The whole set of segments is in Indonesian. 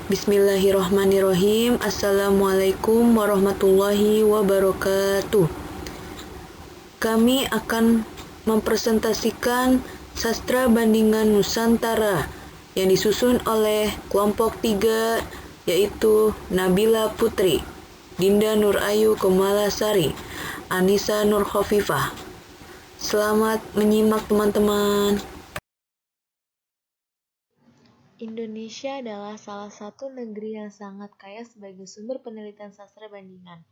Bismillahirrahmanirrahim. Assalamualaikum warahmatullahi wabarakatuh. Kami akan mempresentasikan Sastra Bandingan Nusantara yang disusun oleh kelompok 3, yaitu Nabila Putri, Dinda Nurayu Kemalasari, Anissa Nurkhofifah. Selamat menyimak teman-teman. Indonesia adalah salah satu negeri yang sangat kaya sebagai sumber penelitian sastra bandingan.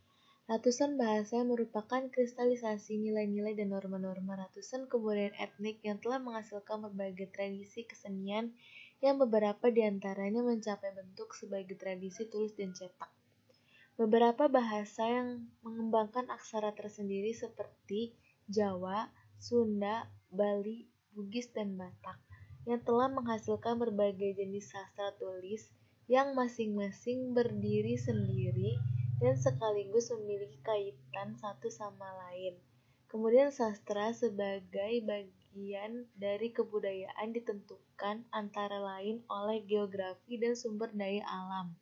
Ratusan bahasa yang merupakan kristalisasi nilai-nilai dan norma-norma ratusan kebudayaan etnik yang telah menghasilkan berbagai tradisi kesenian yang beberapa diantaranya mencapai bentuk sebagai tradisi tulis dan cetak. Beberapa bahasa yang mengembangkan aksara tersendiri seperti Jawa, Sunda, Bali, Bugis, dan Batak yang telah menghasilkan berbagai jenis sastra tulis yang masing-masing berdiri sendiri dan sekaligus memiliki kaitan satu sama lain. Kemudian sastra sebagai bagian dari kebudayaan ditentukan antara lain oleh geografi dan sumber daya alam.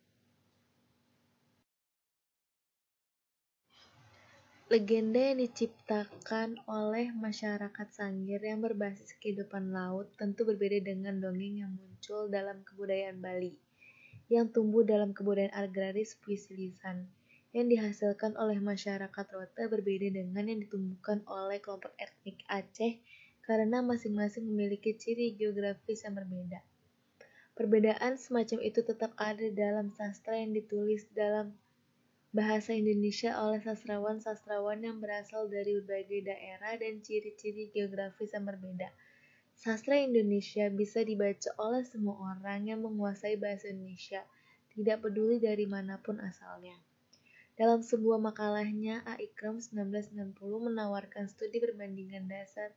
Legenda yang diciptakan oleh masyarakat Sangir yang berbasis kehidupan laut tentu berbeda dengan dongeng yang muncul dalam kebudayaan Bali, yang tumbuh dalam kebudayaan agraris puisi lisan, yang dihasilkan oleh masyarakat Rota berbeda dengan yang ditumbuhkan oleh kelompok etnik Aceh karena masing-masing memiliki ciri geografis yang berbeda. Perbedaan semacam itu tetap ada dalam sastra yang ditulis dalam bahasa Indonesia oleh sastrawan-sastrawan yang berasal dari berbagai daerah dan ciri-ciri geografis yang berbeda. Sastra Indonesia bisa dibaca oleh semua orang yang menguasai bahasa Indonesia, tidak peduli dari manapun asalnya. Dalam sebuah makalahnya, A. Ikram 1990 menawarkan studi perbandingan dasar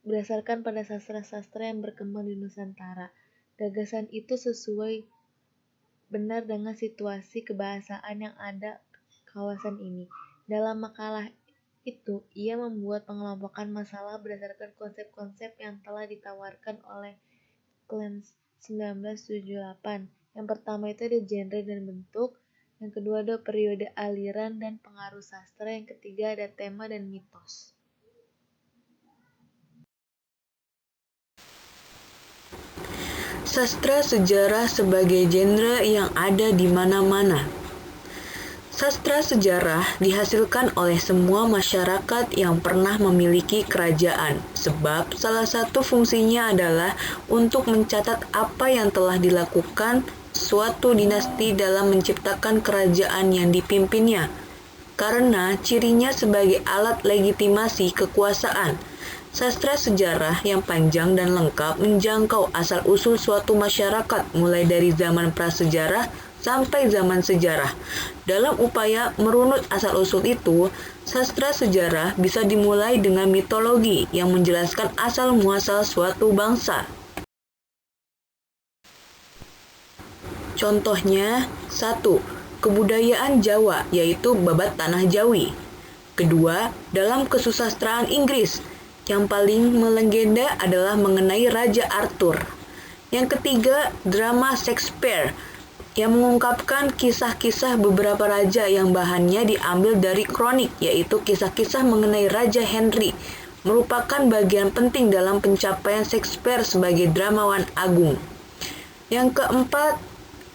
berdasarkan pada sastra-sastra yang berkembang di Nusantara. Gagasan itu sesuai benar dengan situasi kebahasaan yang ada kawasan ini. Dalam makalah itu, ia membuat pengelompokan masalah berdasarkan konsep-konsep yang telah ditawarkan oleh Clance 1978. Yang pertama itu ada genre dan bentuk, yang kedua ada periode aliran dan pengaruh sastra, yang ketiga ada tema dan mitos. Sastra sejarah sebagai genre yang ada di mana-mana. Sastra sejarah dihasilkan oleh semua masyarakat yang pernah memiliki kerajaan, sebab salah satu fungsinya adalah untuk mencatat apa yang telah dilakukan suatu dinasti dalam menciptakan kerajaan yang dipimpinnya, karena cirinya sebagai alat legitimasi kekuasaan. Sastra sejarah yang panjang dan lengkap menjangkau asal-usul suatu masyarakat mulai dari zaman prasejarah sampai zaman sejarah. Dalam upaya merunut asal-usul itu, sastra sejarah bisa dimulai dengan mitologi yang menjelaskan asal-muasal suatu bangsa. Contohnya, 1. Kebudayaan Jawa, yaitu babat tanah Jawi. Kedua, dalam kesusastraan Inggris, yang paling melegenda adalah mengenai Raja Arthur. Yang ketiga, drama Shakespeare yang mengungkapkan kisah-kisah beberapa raja yang bahannya diambil dari kronik, yaitu kisah-kisah mengenai Raja Henry, merupakan bagian penting dalam pencapaian Shakespeare sebagai dramawan agung. Yang keempat,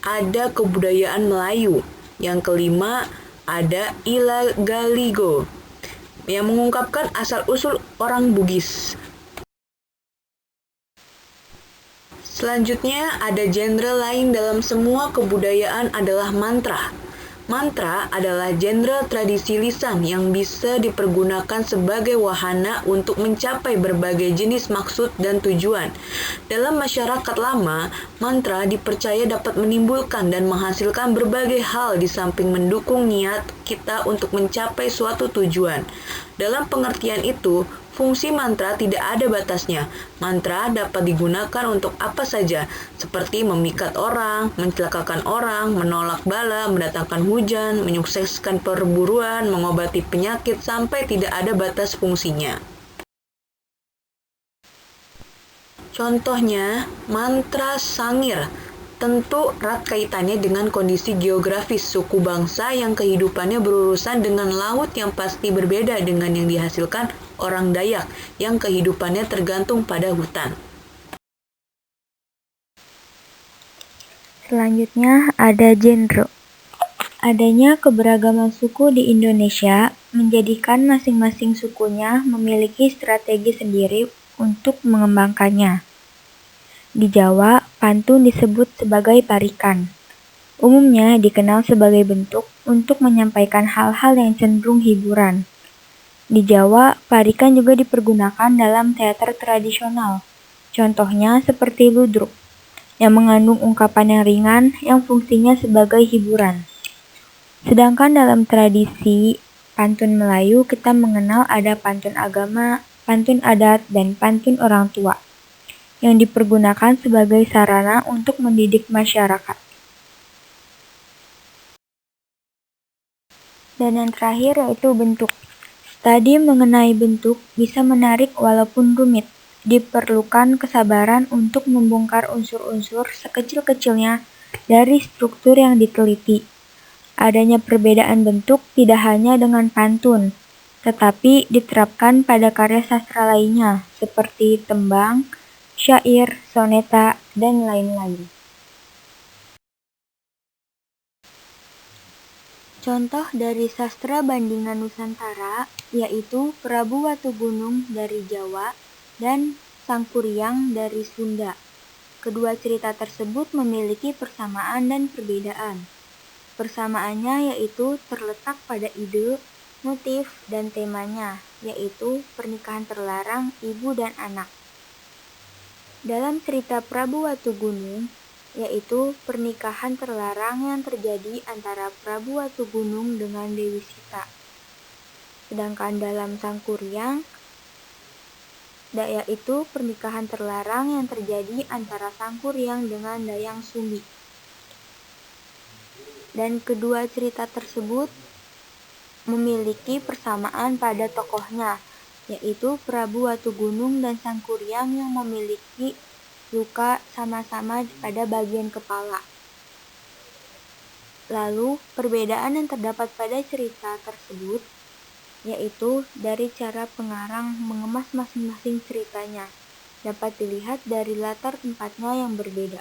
ada kebudayaan Melayu. Yang kelima, ada Ilagaligo yang mengungkapkan asal-usul orang Bugis. Selanjutnya, ada genre lain dalam semua kebudayaan adalah mantra. Mantra adalah genre tradisi lisan yang bisa dipergunakan sebagai wahana untuk mencapai berbagai jenis maksud dan tujuan. Dalam masyarakat lama, mantra dipercaya dapat menimbulkan dan menghasilkan berbagai hal di samping mendukung niat kita untuk mencapai suatu tujuan. Dalam pengertian itu, fungsi mantra tidak ada batasnya. Mantra dapat digunakan untuk apa saja, seperti memikat orang, mencelakakan orang, menolak bala, mendatangkan hujan, menyukseskan perburuan, mengobati penyakit, sampai tidak ada batas fungsinya. Contohnya, mantra Sangir tentu erat kaitannya dengan kondisi geografis suku bangsa yang kehidupannya berurusan dengan laut yang pasti berbeda dengan yang dihasilkan orang Dayak yang kehidupannya tergantung pada hutan. Selanjutnya ada genre. Adanya keberagaman suku di Indonesia menjadikan masing-masing sukunya memiliki strategi sendiri untuk mengembangkannya. Di Jawa, pantun disebut sebagai parikan. Umumnya dikenal sebagai bentuk untuk menyampaikan hal-hal yang cenderung hiburan. Di Jawa, parikan juga dipergunakan dalam teater tradisional. Contohnya seperti ludruk, yang mengandung ungkapan yang ringan yang fungsinya sebagai hiburan. Sedangkan dalam tradisi pantun Melayu kita mengenal ada pantun agama, pantun adat, dan pantun orang tua yang dipergunakan sebagai sarana untuk mendidik masyarakat. Dan yang terakhir yaitu bentuk. Tadi mengenai bentuk bisa menarik walaupun rumit. Diperlukan kesabaran untuk membongkar unsur-unsur sekecil-kecilnya dari struktur yang diteliti. Adanya perbedaan bentuk tidak hanya dengan pantun, tetapi diterapkan pada karya sastra lainnya seperti tembang, syair, soneta, dan lain-lain. Contoh dari sastra bandingan Nusantara yaitu Prabu Watugunung dari Jawa dan Sangkuriang dari Sunda. Kedua cerita tersebut memiliki persamaan dan perbedaan. Persamaannya yaitu terletak pada ide, motif, dan temanya, yaitu pernikahan terlarang ibu dan anak. Dalam cerita Prabu Watugunung, yaitu pernikahan terlarang yang terjadi antara Prabu Watugunung dengan Dewi Sita. Sedangkan dalam Sangkuriang, yaitu pernikahan terlarang yang terjadi antara Sangkuriang dengan Dayang Sumbi. Dan kedua cerita tersebut memiliki persamaan pada tokohnya, yaitu Prabu Watugunung dan Sangkuriang yang memiliki luka sama-sama pada bagian kepala. Lalu, perbedaan yang terdapat pada cerita tersebut yaitu dari cara pengarang mengemas masing-masing ceritanya, dapat dilihat dari latar tempatnya yang berbeda.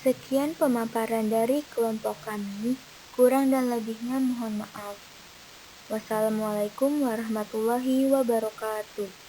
Sekian pemaparan dari kelompok kami, kurang dan lebihnya mohon maaf. Wassalamualaikum warahmatullahi wabarakatuh.